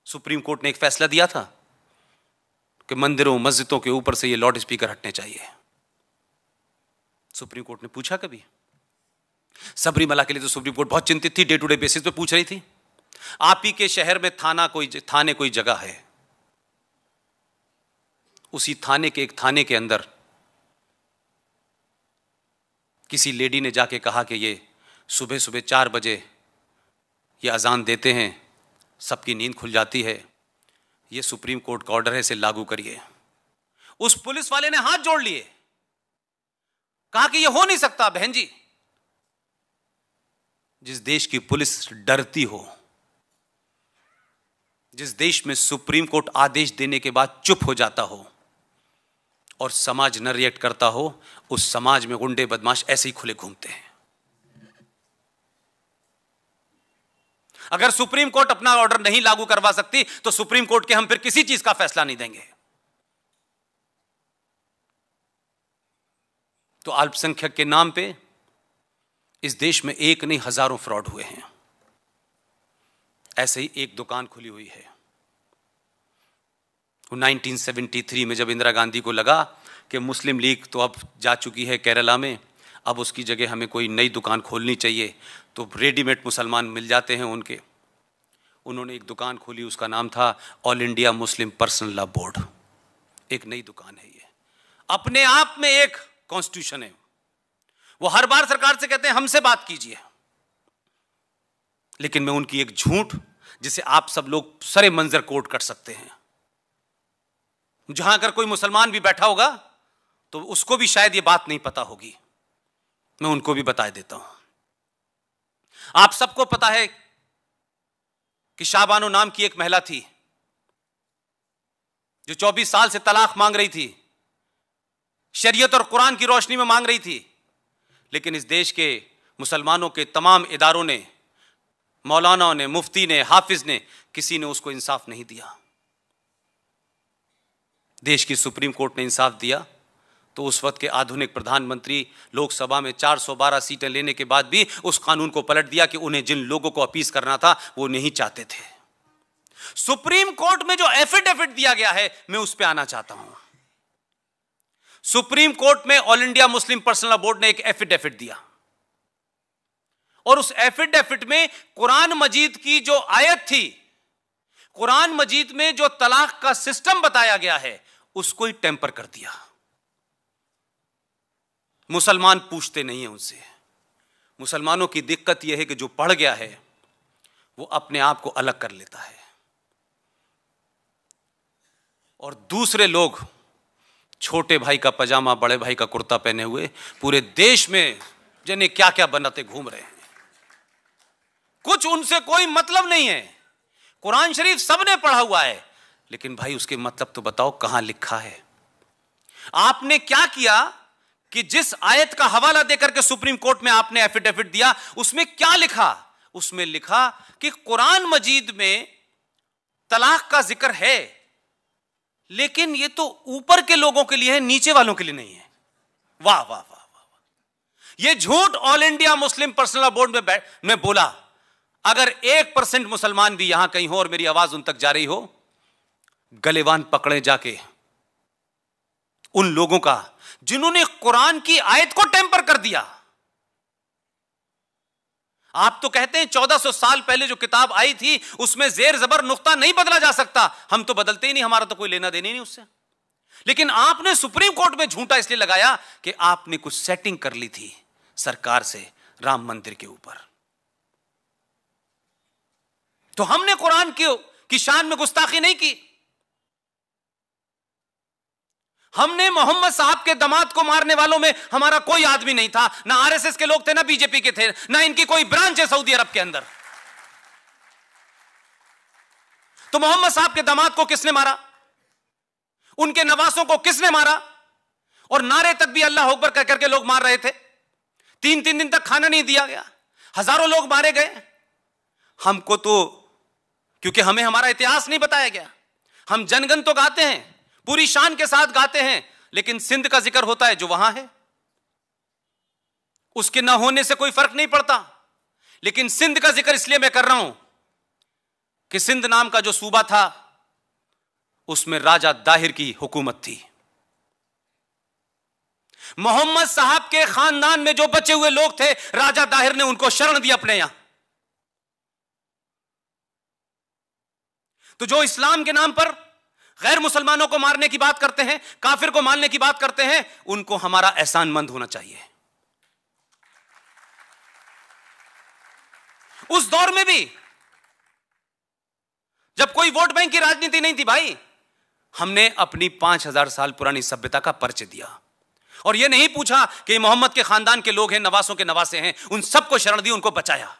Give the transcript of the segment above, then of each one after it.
Supreme court ने एक फैसला दिया था कि मंदिरों मस्जिदों के ऊपर से ये लाउड स्पीकर हटने चाहिए। सुप्रीम कोर्ट ने पूछा कभी? सबरीमला के लिए तो सुप्रीम कोर्ट बहुत चिंतित थी, डे टू डे बेसिस पे पूछ रही थी। आप ही के शहर में थाने कोई जगह है, उसी थाने के अंदर किसी लेडी ने जाके कहा कि ये सुबह सुबह 4 बजे ये अजान देते हैं, सबकी नींद खुल जाती है, ये सुप्रीम कोर्ट का ऑर्डर है, इसे लागू करिए। उस पुलिस वाले ने हाथ जोड़ लिए, कहा कि ये हो नहीं सकता। बहन जी, जिस देश की पुलिस डरती हो, जिस देश में सुप्रीम कोर्ट आदेश देने के बाद चुप हो जाता हो और समाज न रिएक्ट करता हो, उस समाज में गुंडे बदमाश ऐसे ही खुले घूमते हैं। अगर सुप्रीम कोर्ट अपना ऑर्डर नहीं लागू करवा सकती तो सुप्रीम कोर्ट के हम फिर किसी चीज का फैसला नहीं देंगे। तो अल्पसंख्यक के नाम पे इस देश में एक नहीं हजारों फ्रॉड हुए हैं। ऐसे ही एक दुकान खुली हुई है। 1973 में जब इंदिरा गांधी को लगा कि मुस्लिम लीग तो अब जा चुकी है केरला में, अब उसकी जगह हमें कोई नई दुकान खोलनी चाहिए, तो रेडीमेड मुसलमान मिल जाते हैं उनके। उन्होंने एक दुकान खोली, उसका नाम था all India Muslim personal law board. एक नई दुकान है ये, अपने आप में एक कॉन्स्टिट्यूशन है। वो हर बार सरकार से कहते हैं हमसे बात कीजिए, लेकिन मैं उनकी एक झूठ जिसे आप सब लोग सरे मंजर कोट कर सकते हैं, जहां अगर कोई मुसलमान भी बैठा होगा तो उसको भी शायद ये बात नहीं पता होगी, मैं उनको भी बता देता हूं। आप सबको पता है कि शाहबानो नाम की एक महिला थी जो 24 साल से तलाक मांग रही थी, शरीयत और कुरान की रोशनी में मांग रही थी, लेकिन इस देश के मुसलमानों के तमाम इदारों ने, मौलानाओं ने, मुफ्ती ने, हाफिज ने, किसी ने उसको इंसाफ नहीं दिया। देश की सुप्रीम कोर्ट ने इंसाफ दिया तो उस वक्त के आधुनिक प्रधानमंत्री लोकसभा में 412 सीटें लेने के बाद भी उस कानून को पलट दिया कि उन्हें जिन लोगों को अपील करना था वो नहीं चाहते थे। सुप्रीम कोर्ट में जो एफिडेविट दिया गया है, मैं उस पर आना चाहता हूं। सुप्रीम कोर्ट में all India Muslim personal law board ने एक एफिडेविट दिया और उस एफिडेविट में कुरान मजीद की जो आयत थी, कुरान मजीद में जो तलाक का सिस्टम बताया गया है, उसको ही टेम्पर कर दिया। मुसलमान पूछते नहीं है उनसे। मुसलमानों की दिक्कत यह है कि जो पढ़ गया है वो अपने आप को अलग कर लेता है और दूसरे लोग छोटे भाई का पजामा, बड़े भाई का कुर्ता पहने हुए पूरे देश में जाने क्या क्या बनाते घूम रहे हैं। कुछ उनसे कोई मतलब नहीं है। कुरान शरीफ सबने पढ़ा हुआ है, लेकिन भाई उसके मतलब तो बताओ कहां लिखा है। आपने क्या किया कि जिस आयत का हवाला देकर के सुप्रीम कोर्ट में आपने एफिडेविट दिया, उसमें क्या लिखा? उसमें लिखा कि कुरान मजीद में तलाक का जिक्र है, लेकिन ये तो ऊपर के लोगों के लिए है, नीचे वालों के लिए नहीं है। वाह वाह वाह वाह। ये झूठ all India Muslim personal law board में बोला। अगर 1% मुसलमान भी यहां कहीं हो और मेरी आवाज उन तक जा रही हो, गलेवान पकड़े जाके उन लोगों का जिन्होंने कुरान की आयत को टेम्पर कर दिया। आप तो कहते हैं 1400 साल पहले जो किताब आई थी उसमें जेर जबर नुक्ता नहीं बदला जा सकता। हम तो बदलते ही नहीं, हमारा तो कोई लेना देना ही नहीं उससे। लेकिन आपने सुप्रीम कोर्ट में झूठा इसलिए लगाया कि आपने कुछ सेटिंग कर ली थी सरकार से राम मंदिर के ऊपर। तो हमने कुरान की शान में गुस्ताखी नहीं की। हमने मोहम्मद साहब के दामाद को मारने वालों में हमारा कोई आदमी नहीं था, ना आरएसएस के लोग थे, ना बीजेपी के थे, ना इनकी कोई ब्रांच है सऊदी अरब के अंदर। तो मोहम्मद साहब के दामाद को किसने मारा? उनके नवासों को किसने मारा? और नारे तक भी अल्लाह अकबर कह करके लोग मार रहे थे। 3-3 दिन तक खाना नहीं दिया गया, हजारों लोग मारे गए। हमको तो, क्योंकि हमें हमारा इतिहास नहीं बताया गया, हम जनगण तो गाते हैं, पूरी शान के साथ गाते हैं, लेकिन सिंध का जिक्र होता है जो वहां है, उसके ना होने से कोई फर्क नहीं पड़ता। लेकिन सिंध का जिक्र इसलिए मैं कर रहा हूं कि सिंध नाम का जो सूबा था उसमें राजा दाहिर की हुकूमत थी। मोहम्मद साहब के खानदान में जो बचे हुए लोग थे, राजा दाहिर ने उनको शरण दी अपने यहां। तो जो इस्लाम के नाम पर गैर मुसलमानों को मारने की बात करते हैं, काफिर को मारने की बात करते हैं, उनको हमारा एहसानमंद होना चाहिए। उस दौर में भी जब कोई वोट बैंक की राजनीति नहीं थी भाई, हमने अपनी 5000 साल पुरानी सभ्यता का परिचय दिया और यह नहीं पूछा कि मोहम्मद के खानदान के लोग हैं, नवासों के नवासे हैं, उन सबको शरण दी, उनको बचाया।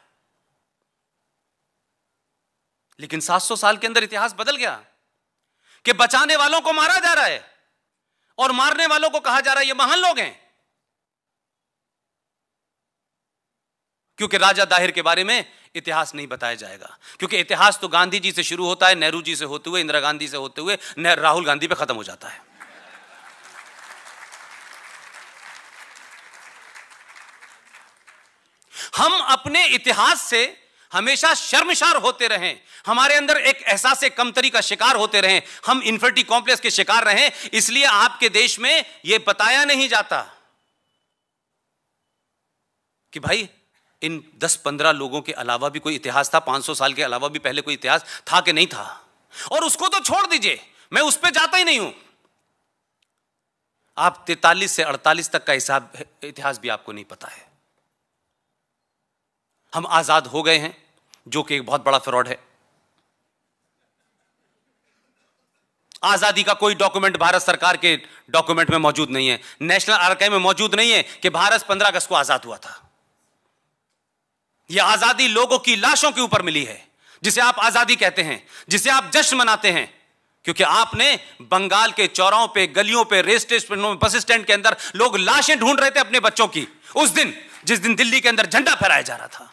लेकिन 700 साल के अंदर इतिहास बदल गया कि बचाने वालों को मारा जा रहा है और मारने वालों को कहा जा रहा है ये महान लोग हैं, क्योंकि राजा दाहिर के बारे में इतिहास नहीं बताया जाएगा। क्योंकि इतिहास तो गांधी जी से शुरू होता है, नेहरू जी से होते हुए, इंदिरा गांधी से होते हुए राहुल गांधी पे खत्म हो जाता है। हम अपने इतिहास से हमेशा शर्मसार होते रहें, हमारे अंदर एक एहसास कमतरी का शिकार होते रहें, हम इन्फिनिटी कॉम्प्लेक्स के शिकार रहें, इसलिए आपके देश में यह बताया नहीं जाता कि भाई इन 10-15 लोगों के अलावा भी कोई इतिहास था, 500 साल के अलावा भी पहले कोई इतिहास था कि नहीं था। और उसको तो छोड़ दीजिए, मैं उस पर जाता ही नहीं हूं। आप 43 से 48 तक का हिसाब इतिहास भी आपको नहीं पता है। हम आजाद हो गए हैं, जो कि एक बहुत बड़ा फ्रॉड है। आजादी का कोई डॉक्यूमेंट भारत सरकार के डॉक्यूमेंट में मौजूद नहीं है, नेशनल आर्काइव में मौजूद नहीं है कि भारत 15 अगस्त को आजाद हुआ था। यह आजादी लोगों की लाशों के ऊपर मिली है, जिसे आप आजादी कहते हैं, जिसे आप जश्न मनाते हैं, क्योंकि आपने बंगाल के चौराहों पे, गलियों पे, रेल स्टेशनों, बस स्टैंड के अंदर लोग लाशें ढूंढ रहे थे अपने बच्चों की, उस दिन जिस दिन दिल्ली के अंदर झंडा फहराया जा रहा था।